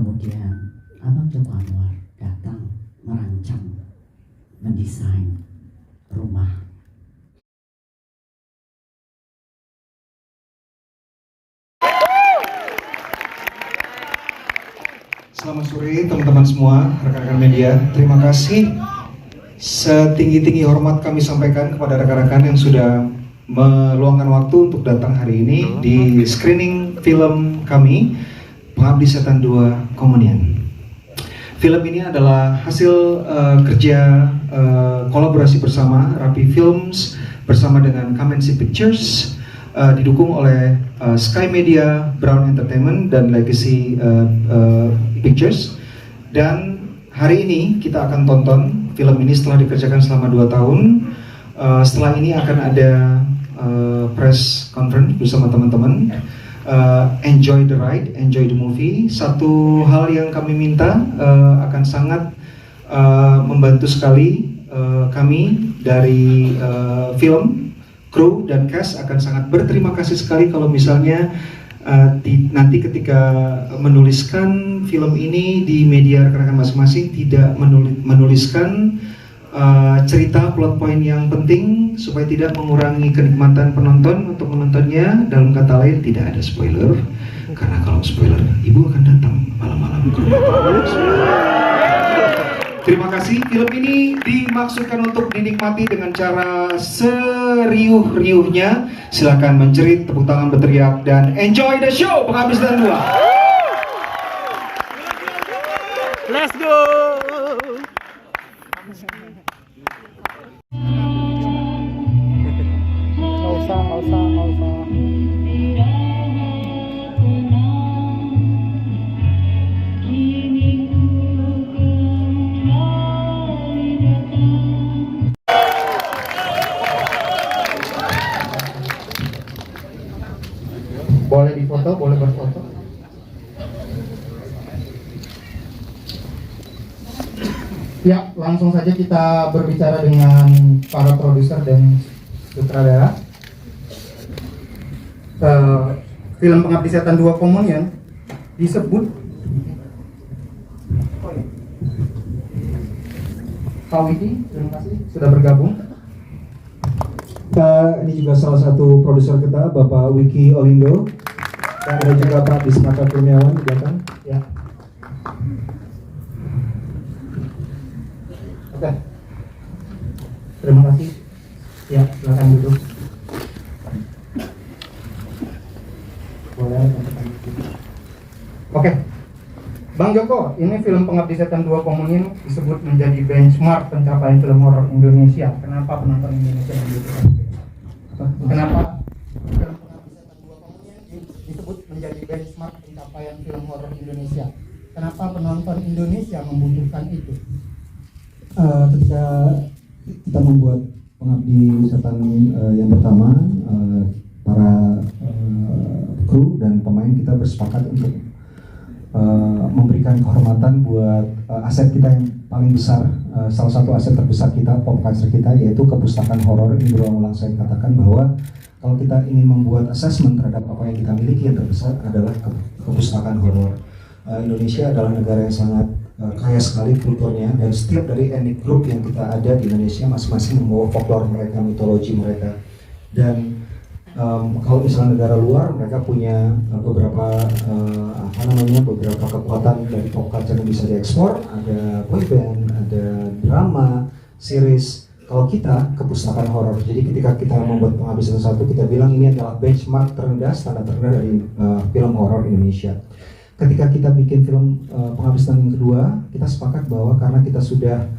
kemudian Abang Joko Anwar datang merancang, mendesain rumah. Selamat sore teman-teman semua, rekan-rekan media. Terima kasih setinggi-tinggi hormat kami sampaikan kepada rekan-rekan yang sudah meluangkan waktu untuk datang hari ini di screening film kami, Pengabdi Setan 2 Komunian. Film ini adalah hasil kerja kolaborasi bersama Rapi Films bersama dengan Kamensi Pictures, didukung oleh Sky Media, Brown Entertainment, dan Legacy Pictures. Dan hari ini kita akan tonton film ini setelah dikerjakan selama 2 tahun. Setelah ini akan ada press conference bersama teman-teman. Enjoy the ride, enjoy the movie. Satu hal yang kami minta akan sangat membantu sekali kami dari film, kru dan cast akan sangat berterima kasih sekali kalau misalnya nanti ketika menuliskan film ini di media rekan-rekan masing-masing tidak menuliskan cerita plot point yang penting supaya tidak mengurangi kenikmatan penonton untuk menontonnya. Dalam kata lain, tidak ada spoiler, karena kalau spoiler ibu akan datang malam-malam ke rumah. Terima kasih. Film ini dimaksudkan untuk dinikmati dengan cara seriuh-riuhnya. Silakan menjerit, tepuk tangan, berteriak, dan enjoy the show Pengabdi Setan 2. Let's go. Nggak usah. Boleh difoto, boleh berfoto. Ya, langsung saja kita berbicara dengan para produser dan sutradara. Film Pengabdi Setan 2 Komunian disebut Pak Widi, terima kasih sudah bergabung. Ini juga salah satu produser kita, Bapak Wiki Olindo, dan ada juga Pak Dismata Kurniawan di belakang. Ya. Oke. Terima kasih. Ya, silakan duduk. Boleh. Oke. Bang Joko, ini film Pengabdi Setan 2 Komunian disebut menjadi benchmark pencapaian film horor Indonesia. Kenapa penonton Indonesia membutuhkan? Kenapa film Pengabdi Setan 2 Komunian disebut menjadi benchmark pencapaian film horor Indonesia? Kenapa penonton Indonesia membutuhkan itu? Ketika kita membuat Pengabdi Setan yang pertama, para kru dan pemain kita bersepakat untuk memberikan kehormatan buat aset kita yang paling besar, salah satu aset terbesar kita, pop culture kita, yaitu kepustakaan horor. Ini berulang-ulang saya katakan bahwa kalau kita ingin membuat assessment terhadap apa yang kita miliki, yang terbesar adalah kepustakaan horor. Indonesia adalah negara yang sangat kaya sekali kulturnya, dan setiap dari etnik grup yang kita ada di Indonesia masing-masing membawa folklore mereka, mitologi mereka. Dan kalau misalnya negara luar, mereka punya beberapa beberapa kekuatan dari pop culture yang bisa diekspor. Ada boyband, ada drama, series. Kalau kita kepustakaan horor. Jadi ketika kita membuat Pengabdi Setan 1, kita bilang ini adalah benchmark terendah, standar terendah dari film horor Indonesia. Ketika kita bikin film Pengabdi Setan yang kedua, kita sepakat bahwa karena kita sudah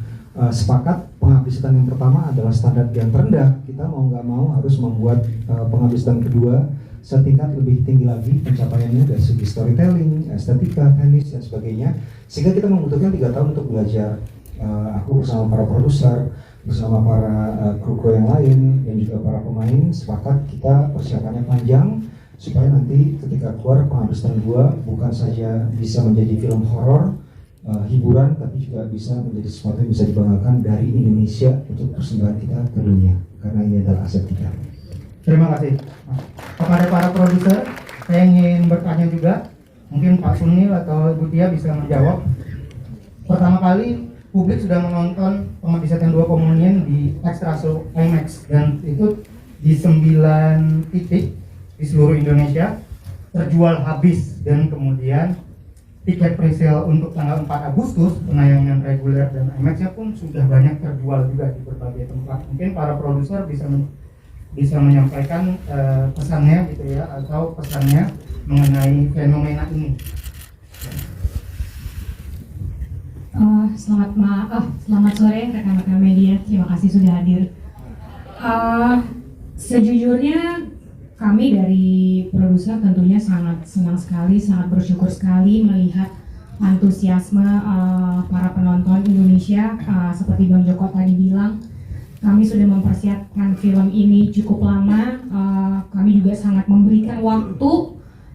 sepakat Pengabdi Setan yang pertama adalah standar yang terendah, kita mau nggak mau harus membuat Pengabdi Setan kedua setingkat lebih tinggi lagi pencapaiannya dari segi storytelling, estetika, teknis, dan sebagainya. Sehingga kita membutuhkan 3 tahun untuk belajar. Aku bersama para produser, bersama para kru-kru yang lain, dan juga para pemain sepakat kita persiapannya panjang, supaya nanti ketika keluar Pengabdi Setan 2 bukan saja bisa menjadi film horor, hiburan, tapi juga bisa menjadi sesuatu yang bisa dibanggakan dari Indonesia untuk persembahan kita ke dunia, karena ini adalah aset kita. Terima kasih. Kepada para produser, saya ingin bertanya juga, Mungkin Pak Sunil atau Ibu Tia bisa menjawab. Pertama kali publik sudah menonton Pengabdi Setan 2 Komunian di Extra Show IMAX, dan itu di 9 titik di seluruh Indonesia terjual habis, dan kemudian tiket presale untuk tanggal 4 Agustus penayangan reguler dan IMAX-nya pun sudah banyak terjual juga di berbagai tempat. Mungkin para produser bisa menyampaikan pesannya gitu ya, atau pesannya mengenai fenomena ini. Selamat sore rekan-rekan media, terima kasih sudah hadir. Sejujurnya kami dari produser tentunya sangat senang sekali, sangat bersyukur sekali melihat antusiasme para penonton Indonesia. Seperti Bang Joko tadi bilang, kami sudah mempersiapkan film ini cukup lama. Kami juga sangat memberikan waktu,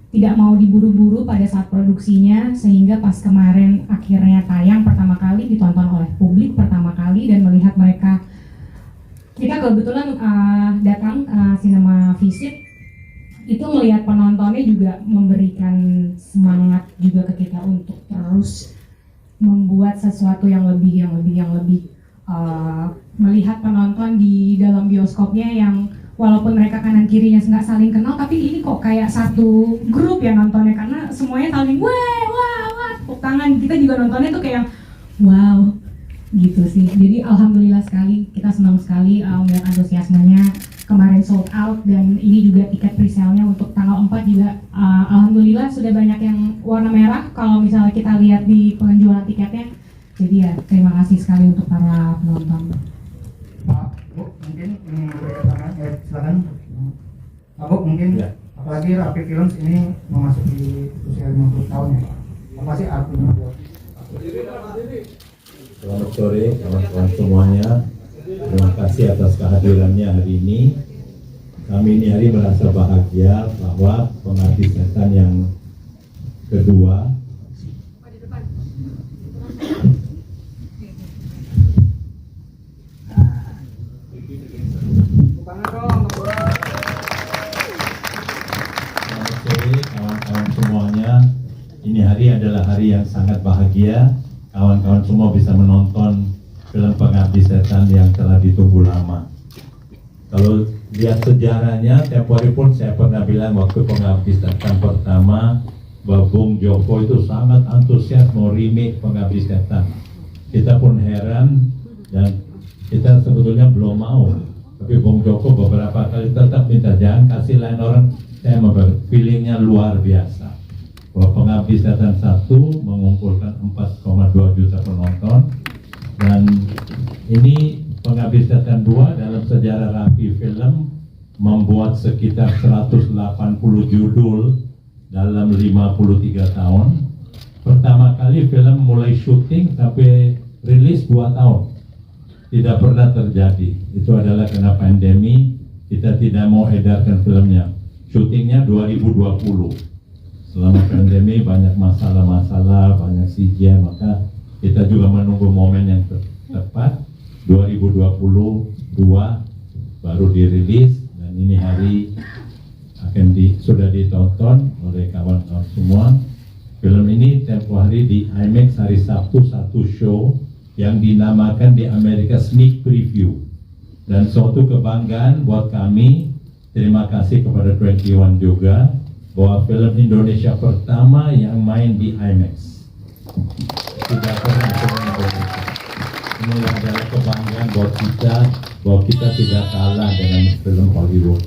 tidak mau diburu-buru pada saat produksinya, sehingga pas kemarin akhirnya tayang pertama kali, ditonton oleh publik pertama kali, dan melihat mereka, kita kebetulan datang Cinema Visit, itu melihat penontonnya juga memberikan semangat juga ke kita untuk terus membuat sesuatu yang lebih melihat penonton di dalam bioskopnya yang walaupun mereka kanan kirinya nggak saling kenal, tapi ini kok kayak satu grup ya nontonnya, karena semuanya saling wah, tepuk tangan. Kita juga nontonnya tuh kayak wow gitu sih. Jadi alhamdulillah sekali, kita senang sekali melihat antusiasmenya. Kemarin sold out, dan ini juga tiket presale-nya untuk tanggal 4 juga alhamdulillah sudah banyak yang warna merah kalau misalnya kita lihat di penjualan tiketnya. Jadi ya terima kasih sekali untuk para penonton. Pak, Bu, mungkin silakan. Pak Bu, mungkin ya. Apalagi Rapi Films ini memasuki usia 50 tahun ya Pak. Apa sih artinya buat? Selamat sore kawan-kawan semuanya. Terima kasih atas kehadirannya hari ini. Kami ini hari merasa bahagia bahwa Pengabdi Setan yang kedua kawan-kawan semuanya, ini hari adalah hari yang sangat bahagia. Kawan-kawan semua bisa menonton film Pengabdi Setan yang telah ditunggu lama. Kalau lihat sejarahnya, tempo hari pun saya pernah bilang waktu Pengabdi Setan pertama, Bung Joko itu sangat antusias mau remake Pengabdi Setan. Kita pun heran, dan kita sebetulnya belum mau. Tapi Bung Joko beberapa kali tetap minta jangan kasih lain orang. Saya feelingnya luar biasa bahwa Pengabdi Setan 1 mengumpulkan 4,2 juta penonton, dan ini Pengabdi Setan 2 dalam sejarah Rapi Film membuat sekitar 180 judul dalam 53 tahun. Pertama kali film mulai syuting sampai rilis 2 tahun, tidak pernah terjadi. Itu adalah karena pandemi, kita tidak mau edarkan filmnya. Syutingnya 2020. Selama pandemi banyak masalah-masalah, banyak CGI, maka kita juga menunggu momen yang tepat. 2022 baru dirilis, dan ini hari sudah ditonton oleh kawan-kawan semua. Film ini tempo hari di IMAX hari Sabtu satu show yang dinamakan di Amerika Sneak Preview, dan suatu kebanggaan buat kami. Terima kasih kepada 21 juga bahwa film Indonesia pertama yang main di IMAX. Tidak pernah film Indonesia. Ini adalah kebanggaan buat kita bahwa kita tidak kalah dengan film Hollywood.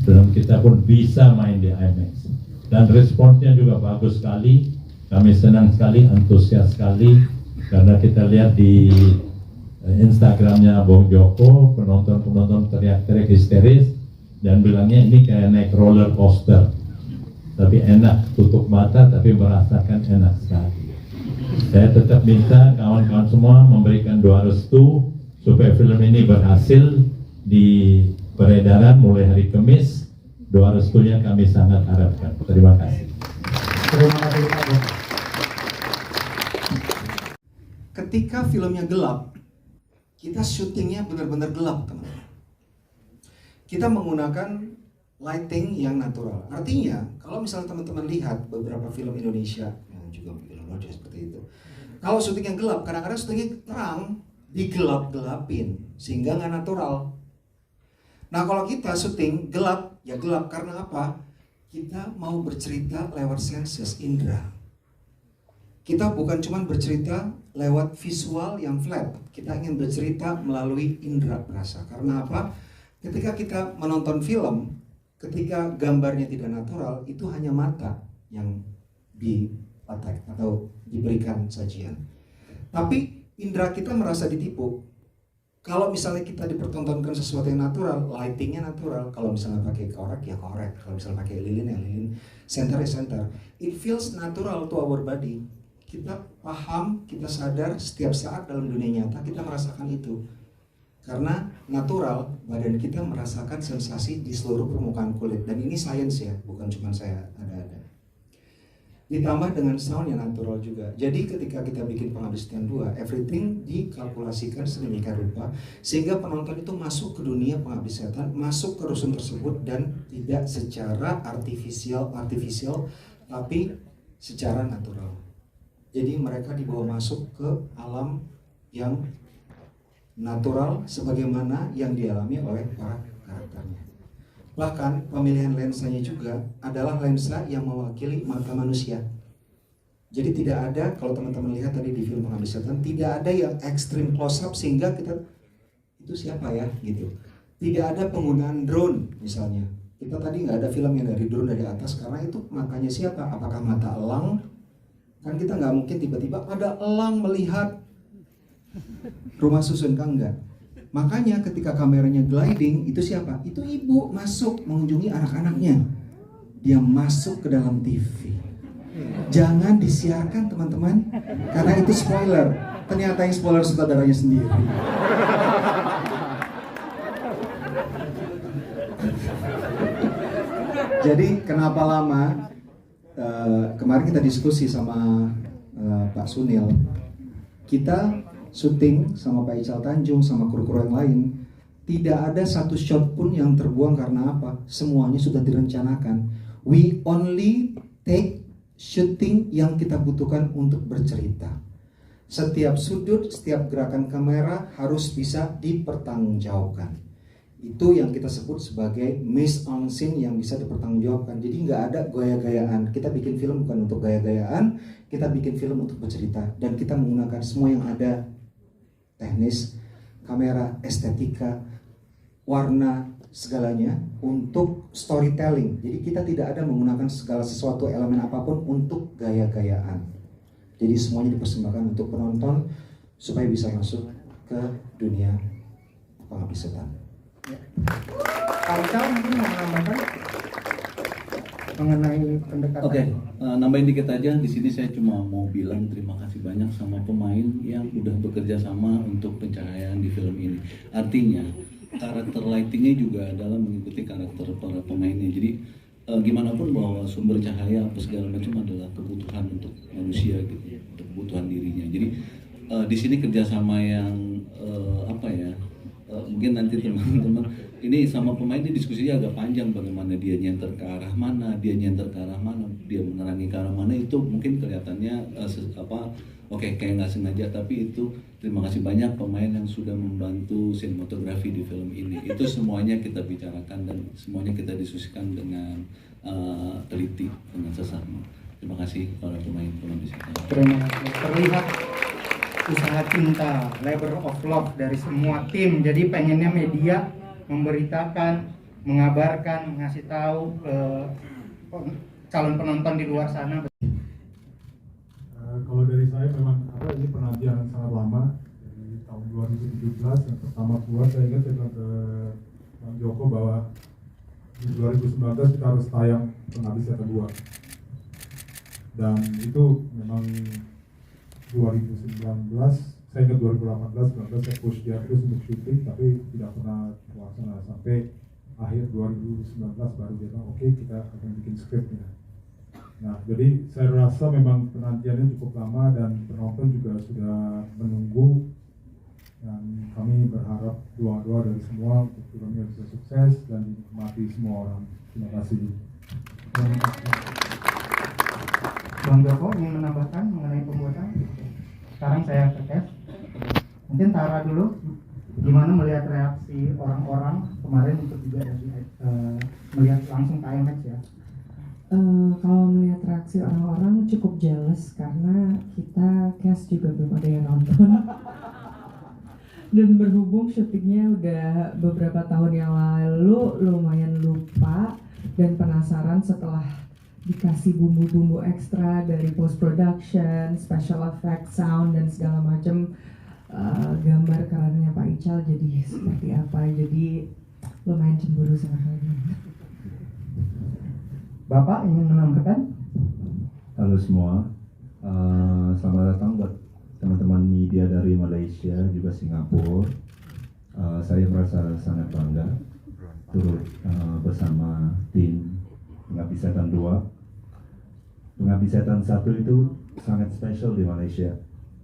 Film kita pun bisa main di IMAX. Dan responsnya juga bagus sekali. Kami senang sekali, antusias sekali, karena kita lihat di Instagramnya Bung Joko, penonton-penonton teriak-teriak histeris dan bilangnya ini kayak naik roller coaster, tapi enak, tutup mata tapi merasakan enak sekali. Saya tetap minta kawan-kawan semua memberikan doa restu supaya film ini berhasil di peredaran mulai hari Kamis. Doa restunya kami sangat harapkan. Terima kasih. Terima kasih Pak Bu. Ketika filmnya gelap, kita syutingnya benar-benar gelap, teman. Kita menggunakan lighting yang natural. Artinya, kalau misalnya teman-teman lihat beberapa film Indonesia yang juga film Indonesia seperti itu, kalau syuting yang gelap, kadang-kadang syutingnya terang, digelap-gelapin sehingga nggak natural. Nah, kalau kita syuting gelap, ya gelap karena apa? Kita mau bercerita lewat senses indera. Kita bukan cuma bercerita lewat visual yang flat. Kita ingin bercerita melalui indera perasa. Karena apa? Ketika kita menonton film, ketika gambarnya tidak natural, itu hanya mata yang dipatek atau diberikan sajian. Tapi indera kita merasa ditipu. Kalau misalnya kita dipertontonkan sesuatu yang natural, lightingnya natural. Kalau misalnya pakai korek ya korek. Kalau misalnya pakai lilin ya lilin. Center ya center. It feels natural to our body. Kita paham, kita sadar setiap saat dalam dunia nyata kita merasakan itu. Karena natural, badan kita merasakan sensasi di seluruh permukaan kulit. Dan ini sains ya, bukan cuma saya ada-ada. Ditambah dengan sound yang natural juga. Jadi ketika kita bikin Pengabdi Setan 2, everything dikalkulasikan sedemikian rupa sehingga penonton itu masuk ke dunia Pengabdi Setan, masuk ke rusun tersebut dan tidak secara artifisial tapi secara natural. Jadi mereka dibawa masuk ke alam yang natural sebagaimana yang dialami oleh para karakternya. Bahkan pemilihan lensanya juga adalah lensa yang mewakili mata manusia. Jadi tidak ada, kalau teman-teman lihat tadi di film Pengabdi Setan, tidak ada yang ekstrim close up sehingga kita itu siapa ya gitu. Tidak ada penggunaan drone misalnya. Kita tadi nggak ada film yang dari drone dari atas karena itu matanya siapa? Apakah mata elang? Kan kita nggak mungkin tiba-tiba ada elang melihat rumah susun, kan enggak. Makanya ketika kameranya gliding, itu siapa? Itu ibu masuk mengunjungi anak-anaknya. Dia masuk ke dalam TV. Jangan disiarkan teman-teman, karena itu spoiler. Ternyata yang spoiler sutradaranya sendiri. Jadi kenapa lama? Kemarin kita diskusi sama Pak Sunil. Kita syuting sama Pak Ical Tanjung, sama kru-kru yang lain, tidak ada satu shot pun yang terbuang karena apa? Semuanya sudah direncanakan. We only take shooting yang kita butuhkan untuk bercerita. Setiap sudut, setiap gerakan kamera harus bisa dipertanggungjawabkan. Itu yang kita sebut sebagai mise en scene yang bisa dipertanggungjawabkan. Jadi nggak ada gaya-gayaan. Kita bikin film bukan untuk gaya-gayaan, kita bikin film untuk bercerita. Dan kita menggunakan semua yang ada, teknis, kamera, estetika, warna, segalanya untuk storytelling. Jadi kita tidak ada menggunakan segala sesuatu elemen apapun untuk gaya-gayaan. Jadi semuanya dipersembahkan untuk penonton supaya bisa masuk ke dunia Pengabdi Setan. Pak Ical mungkin mau menambahkan mengenai pendekatan. Oke, nambahin dikit aja. Di sini saya cuma mau bilang terima kasih banyak sama pemain yang udah bekerja sama untuk pencahayaan di film ini. Artinya karakter lightingnya juga adalah mengikuti karakter para pemainnya. Jadi gimana pun bahwa sumber cahaya apa segala macam adalah kebutuhan untuk manusia gitu, untuk kebutuhan dirinya. Jadi di sini kerjasama yang mungkin nanti teman-teman ini sama pemain ini diskusinya agak panjang, bagaimana dia nyenter ke arah mana, dia menerangi ke arah mana, itu mungkin kelihatannya kayak nggak sengaja, tapi itu terima kasih banyak pemain yang sudah membantu sinematografi di film ini. Itu semuanya kita bicarakan dan semuanya kita diskusikan dengan teliti dengan sesama. Terima kasih kepada pemain-pemain di sini. Terima kasih. Terlihat usaha cinta, labor of love dari semua tim. Jadi pengennya media memberitakan, mengabarkan, ngasih tahu ke calon penonton di luar sana. Kalau dari saya memang ini penantian sangat lama, dari tahun 2017 yang pertama keluar. Saya ingat saya bilang ke Bang Joko bahwa di 2019 kita harus tayang Pengabdi Setan 2, dan itu memang 2019, saya ingat 2018, 19 saya push dia terus untuk syuting, tapi tidak pernah terlaksana sampai akhir 2019 baru dia bilang oke, kita akan bikin skripnya. Nah, jadi saya rasa memang penantiannya cukup lama dan penonton juga sudah menunggu Dan kami berharap doa-doa dari semua untuk filmnya bisa sukses dan dinikmati semua orang. Terima kasih. Bang Joko ingin menambahkan mengenai pembuatan? Sekarang saya ke Kev. Mungkin Tara dulu, gimana melihat reaksi orang-orang kemarin untuk juga melihat langsung ke IMAX ya? Kalau melihat reaksi orang-orang cukup jealous karena kita cast juga belum ada yang nonton. Dan berhubung syutingnya udah beberapa tahun yang lalu, lumayan lupa dan penasaran setelah dikasih bumbu-bumbu ekstra dari post production, special effect, sound dan segala macam. Gambar kerennya Pak Ical jadi seperti apa, jadi lumayan cemburu sekali. Bapak ingin menambahkan? Halo semua, selamat datang buat teman-teman media dari Malaysia juga Singapura. Saya merasa sangat bangga turut bersama tim Pengabdi Setan 2. Pengabdi Setan 1 itu sangat spesial di Malaysia,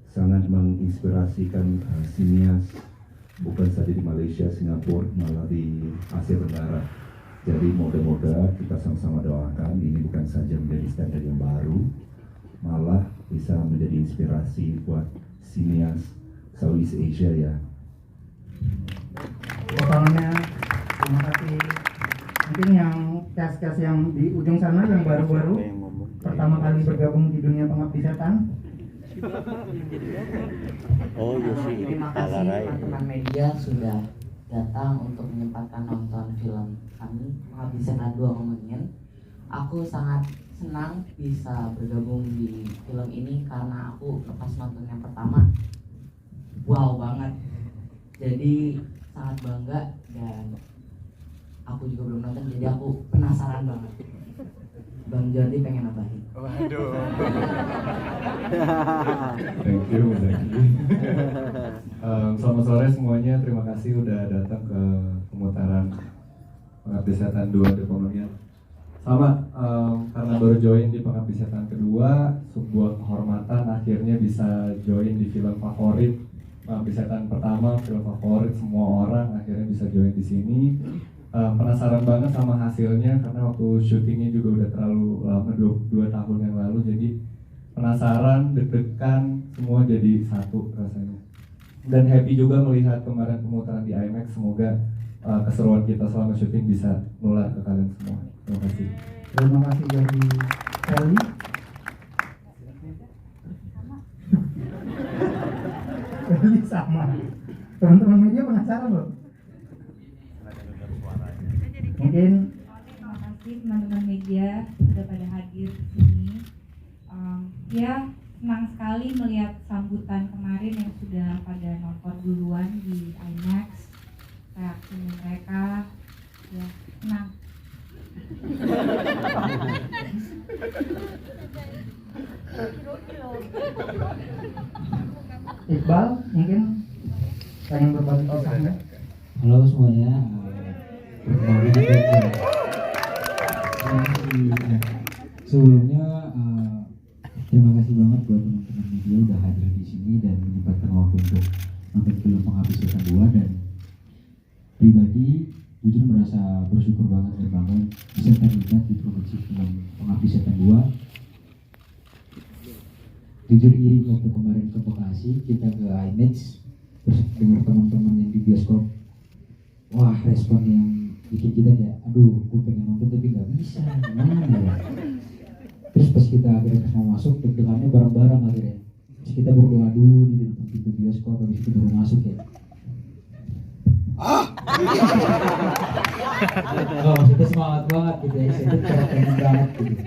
sangat menginspirasikan sinias bukan saja di Malaysia, Singapura, malah di Asia Tenggara. Jadi moga-moga kita sama-sama doakan ini bukan saja menjadi standar yang baru, malah bisa menjadi inspirasi buat sinias Southeast Asia ya. Potongannya, terima kasih. Mungkin yang cast-cast yang di ujung sana yang baru-baru pertama kali bergabung di dunia Pengabdi Setan. Terima kasih teman-teman media sudah datang untuk menyempatkan nonton film kami Pengabdi Setan 2 Komunion. Aku sangat senang bisa bergabung di film ini karena aku lepas nonton yang pertama wow banget, jadi sangat bangga dan aku juga belum nonton jadi aku penasaran banget. Bang Jordi pengen nambahin. Waduh. Thank you, selamat sore semuanya. Terima kasih udah datang ke pemutaran Pengabdi Setan 2 The Komunion. Selamat, karena baru join di Pengabdi Setan kedua, sebuah kehormatan akhirnya bisa join di film favorit Pengabdi Setan pertama, film favorit semua orang akhirnya bisa join di sini. Penasaran banget sama hasilnya karena waktu syutingnya juga udah terlalu lama, 2 tahun yang lalu, jadi penasaran, deg-degan, semua jadi satu rasanya. Dan happy juga melihat kemarin pemutaran di IMAX. Semoga keseruan kita selama syuting bisa nular ke kalian semua. Terima kasih. Terima kasih dari Kelly. Kelly sama. Teman-teman media penasaran loh. Mungkin terima kasih teman-teman media sudah pada hadir di sini. Ya, senang sekali melihat sambutan kemarin yang sudah pada nonton duluan di IMAX. Reaksi mereka, ya senang. Iqbal mungkin pengen berbagi kisahnya. Halo semuanya. Sebelumnya terima kasih banget buat teman-teman media udah hadir di sini dan menyempatkan waktu untuk nonton film Pengabdi Setan 2, dan pribadi jujur merasa bersyukur banget dan bangga bisa terlibat di produksi film Pengabdi Setan 2. Jujur iri waktu kemarin ke Bekasi, kita ke IMAX, terus dengar teman-teman yang di bioskop, wah respon yang bikin kita kayak, aduh, gue pengen nonton tapi nggak bisa, gimana ya? Terus pas kita akhirnya mau masuk, deg-degannya bareng-bareng akhirnya. Terus kita berdoa dulu di depan pintu bioskop, habis itu baru masuk ya. Oh, maksudnya semangat banget gitu ya, saya tuh pengen banget gitu.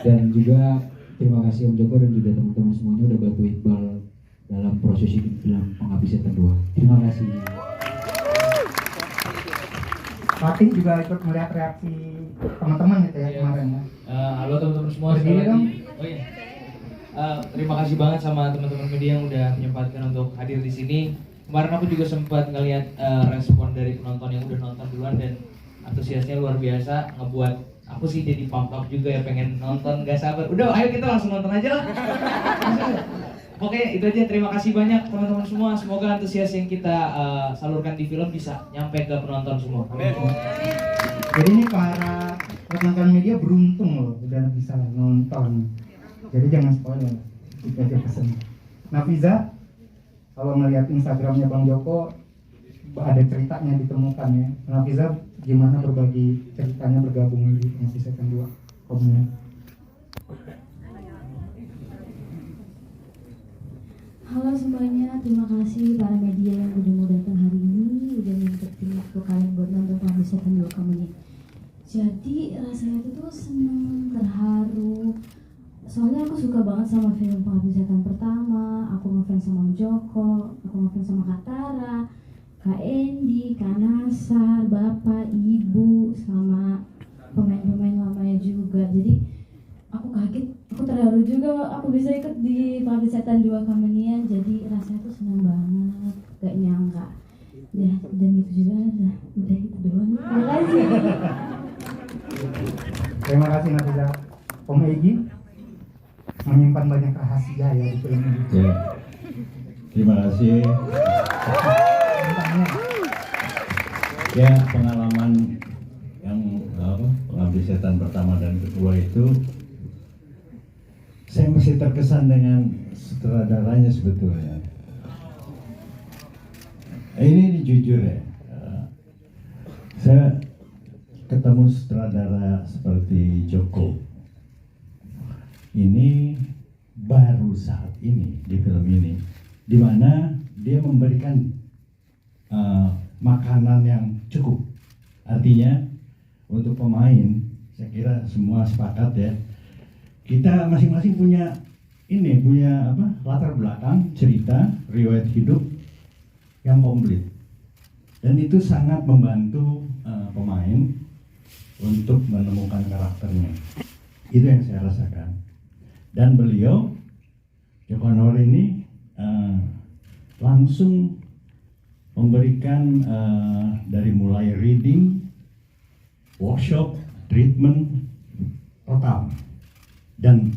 Dan juga terima kasih Om Joko dan juga teman-teman semuanya udah bantu Iqbal dalam proses syuting film Pengabdi Setan 2. Terima kasih. Fatih juga ikut melihat reaksi teman-teman gitu ya kemarin ya. Halo teman-teman semua, berdiri dong. Oh iya. Terima kasih banget sama teman-teman media yang udah menyempatkan untuk hadir di sini. Kemarin aku juga sempat ngelihat respon dari penonton yang udah nonton duluan dan antusiasnya luar biasa, ngebuat aku sih jadi pump up juga ya, pengen nonton, gak sabar. Udah, ayo kita langsung nonton aja lah. Oke, itu aja. Terima kasih banyak teman-teman semua. Semoga antusias yang kita salurkan di film bisa nyampe ke penonton semua. Jadi ini para rekan-rekan media beruntung loh udah bisa nonton. Jadi jangan spoiler. Itu aja pesan. Nafiza, kalau melihat Instagramnya Bang Joko ada ceritanya ditemukan ya. Nafiza gimana berbagi ceritanya bergabung di Pengabdi Setan 2 Komunian? Halo semuanya, terima kasih para media yang udah mau datang hari ini, udah nyempetin waktu kalian buat nonton Pengabdi Setan 2 Komunian. Jadi rasanya itu tuh seneng, terharu. Soalnya aku suka banget sama film Pengabdi Setan pertama. Aku ngefans sama Joko, aku ngefans sama Kak Tara, Kak Endi, Kak Nasar, Bapak, Ibu, sama pemain-pemain lamanya juga. Jadi aku kaget, aku terharu juga aku bisa ikut di Pengabdi Setan 2 Komunian. Jadi rasanya tuh senang banget, gak nyangka. Ya, dan itu juga udah itu doang. Terima kasih. Terima kasih Nafiza. Om Egi menyimpan banyak rahasia ya di film ini. Ya. Terima kasih. Ya, pengalaman yang Pengabdi Setan pertama dan kedua itu saya masih terkesan dengan sutradaranya sebetulnya. Ini jujur ya, saya ketemu sutradara seperti Joko ini baru saat ini di film ini, di mana dia memberikan makanan yang cukup. Artinya untuk pemain, saya kira semua sepakat ya. Kita masing-masing punya latar belakang, cerita, riwayat hidup yang komplit, dan itu sangat membantu pemain untuk menemukan karakternya. Itu yang saya rasakan. Dan beliau Joko Anwar ini langsung memberikan dari mulai reading, workshop, treatment total, dan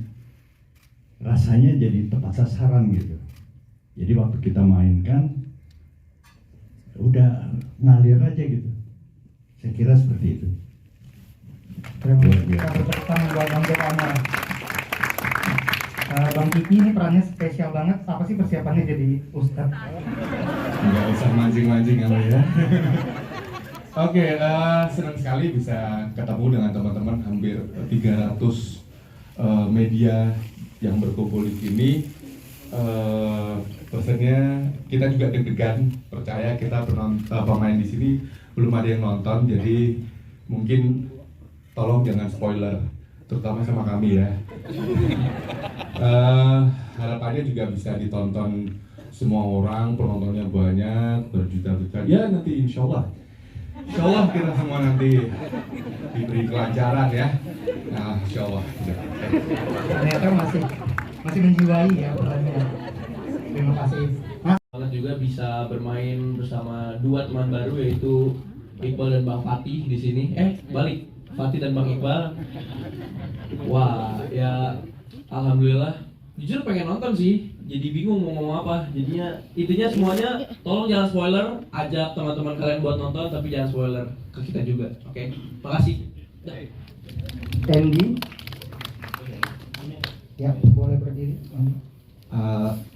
rasanya jadi tepat sasaran gitu. Jadi waktu kita mainkan udah ngalir aja gitu. Saya kira seperti itu. Terima kasih. Buat Bang Joko Anwar. Bang Kiki ini perannya spesial banget. Apa sih persiapannya jadi Ustadz? Nggak usah mancing-mancing kamu ya. Oke, senang sekali bisa ketemu dengan teman-teman hampir 300 media yang berkumpul di sini. Pesannya kita juga deg-degan, percaya kita pemain di sini belum ada yang nonton, jadi mungkin tolong jangan spoiler, terutama sama kami ya. Harapannya juga bisa ditonton semua orang, penontonnya banyak, berjuta-juta. Ya nanti insya Allah kita semua nanti diberi kelancaran ya. Nah insya Allah. Ternyata masih menjiwai ya perannya. Terima kasih. Banget juga bisa bermain bersama dua teman baru, yaitu Iqbal dan Bang Fatih di sini. Balik, Fatih dan Bang Iqbal. Wah, ya alhamdulillah. Jujur pengen nonton sih, jadi bingung mau ngomong apa. Jadinya intinya semuanya tolong jangan spoiler, ajak teman-teman kalian buat nonton tapi jangan spoiler ke kita juga. Oke, makasih. Andy, ya boleh berdiri.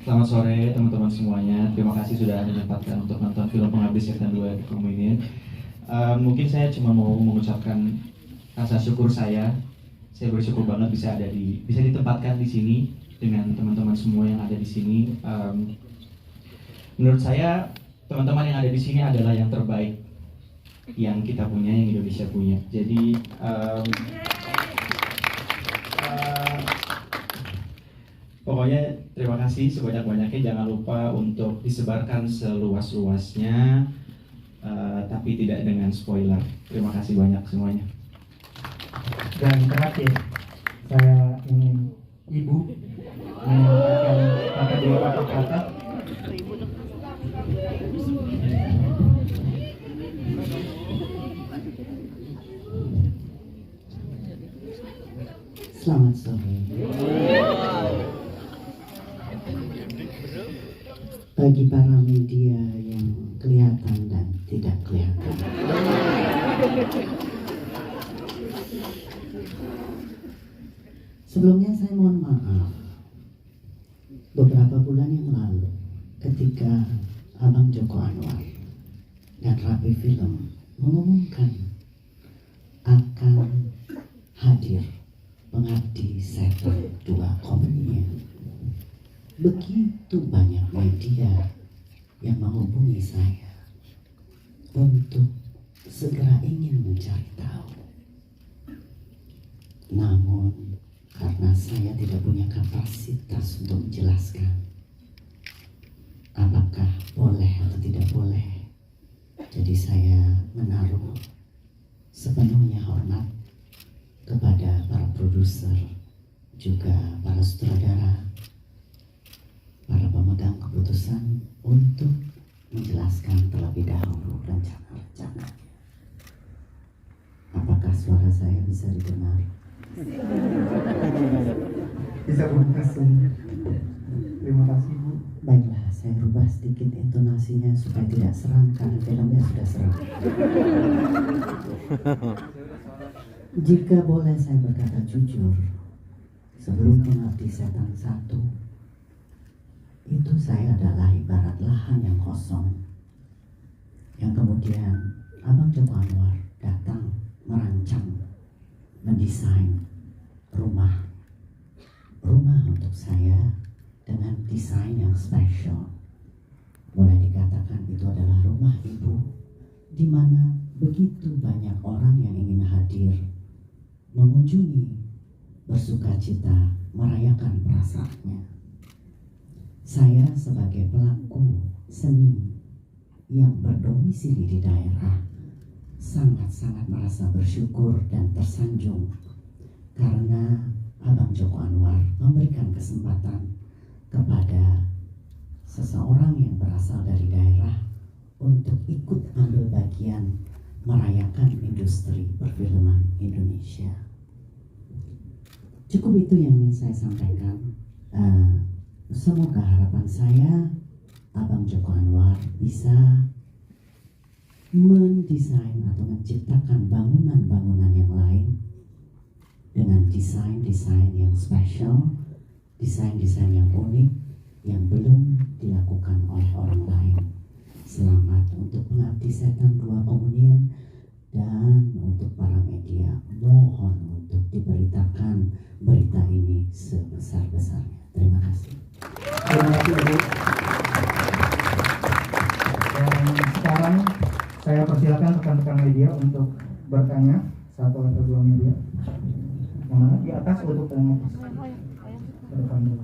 Selamat sore teman-teman semuanya. Terima kasih sudah menyempatkan untuk nonton film Pengabdi Setan 2 Komunian. Mungkin saya cuma mau mengucapkan rasa syukur saya. Saya bersyukur banget bisa ditempatkan di sini dengan teman-teman semua yang ada di sini. Menurut saya teman-teman yang ada di sini adalah yang terbaik yang kita punya, yang Indonesia punya. Jadi pokoknya terima kasih sebanyak-banyaknya. Jangan lupa untuk disebarkan seluas-luasnya, tapi tidak dengan spoiler. Terima kasih banyak semuanya. Dan terakhir, saya ingin Ibu menyampaikan dua kata-kata. Selamat sore. bagi para media yang kelihatan dan tidak kelihatan. Sebelumnya saya mohon maaf, beberapa bulan yang lalu ketika Abang Joko Anwar dan Rapi Film mengumumkan akan hadir Pengabdi Setan 2 Komunian, begitu banyak media yang menghubungi saya untuk segera ingin mencari tahu. Namun karena saya tidak punya kapasitas untuk menjelaskan apakah boleh atau tidak boleh, jadi saya menaruh sepenuhnya hormat kepada para produser, juga para sutradara, para pemegang keputusan untuk menjelaskan terlebih dahulu rencana-rencananya. Apakah suara saya bisa didengar? Bisa langsung. Terima kasih Bu. Baiklah, saya rubah sedikit intonasinya supaya tidak seram karena filmnya sudah seram. Jika boleh saya berkata jujur, sebelum Pengabdi Setan 1, itu saya adalah ibarat lahan yang kosong, yang kemudian Abang Joko Anwar datang merancang, mendesain rumah untuk saya dengan desain yang spesial. Boleh dikatakan itu adalah rumah ibu, di mana begitu banyak orang yang ingin hadir, mengunjungi, bersukacita, merayakan perasaannya. Saya sebagai pelaku seni yang berdomisili di daerah sangat-sangat merasa bersyukur dan tersanjung karena Abang Joko Anwar memberikan kesempatan kepada seseorang yang berasal dari daerah untuk ikut ambil bagian merayakan industri perfilman Indonesia. Cukup itu yang ingin saya sampaikan. Semoga harapan saya Abang Joko Anwar bisa mendesain atau menciptakan bangunan-bangunan yang lain dengan desain-desain yang spesial, desain-desain yang unik yang belum dilakukan oleh orang lain. Selamat untuk Pengabdi Setan 2 Komunian, dan untuk para media mohon untuk diberitakan berita ini sebesar-besarnya. Terima kasih. Terima kasih Bu. Dan sekarang saya persilakan rekan-rekan media untuk bertanya, satu atau dua media. Yang mana di atas untuk tanya ke depan.